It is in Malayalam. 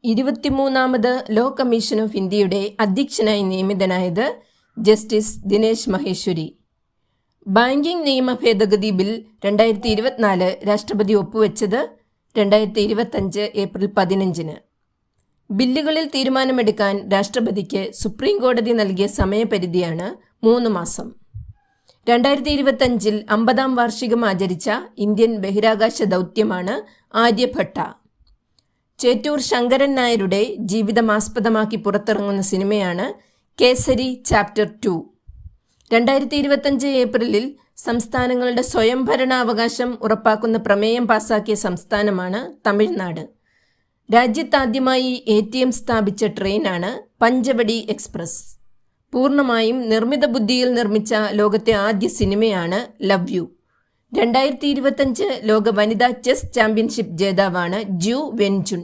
23ാമത് ലോ കമ്മീഷൻ ഓഫ് ഇന്ത്യയുടെ അധ്യക്ഷനായി നിയമിതനായത് ജസ്റ്റിസ് ദിനേശ് മഹേശ്വരി. ബാങ്കിംഗ് നിയമ ഭേദഗതി ബിൽ 2024 രാഷ്ട്രപതി ഒപ്പുവെച്ചത് 2025 ഏപ്രിൽ 15-ന്. ബില്ലുകളിൽ തീരുമാനമെടുക്കാൻ രാഷ്ട്രപതിക്ക് സുപ്രീം കോടതി നൽകിയ സമയപരിധിയാണ് 3 മാസം. 2025-ൽ 50ാം വാർഷികം ആചരിച്ച ഇന്ത്യൻ ബഹിരാകാശ ദൗത്യമാണ് ആര്യഭട്ട. ചേറ്റൂർ ശങ്കരൻ നായരുടെ ജീവിതം ആസ്പദമാക്കി പുറത്തിറങ്ങുന്ന സിനിമയാണ് കേസരി ചാപ്റ്റർ 2. 2025 ഏപ്രിലിൽ സംസ്ഥാനങ്ങളുടെ സ്വയംഭരണാവകാശം ഉറപ്പാക്കുന്ന പ്രമേയം പാസാക്കിയ സംസ്ഥാനമാണ് തമിഴ്നാട്. രാജ്യത്താദ്യമായി ATM സ്ഥാപിച്ച ട്രെയിനാണ് പഞ്ചവടി എക്സ്പ്രസ്. പൂർണ്ണമായും നിർമ്മിത ബുദ്ധിയിൽ നിർമ്മിച്ച ലോകത്തെ ആദ്യ സിനിമയാണ് ലവ് യു. 2025 ലോക വനിതാ ചെസ് ചാമ്പ്യൻഷിപ്പ് ജേതാവാണ് ജു വെൻജുൻ.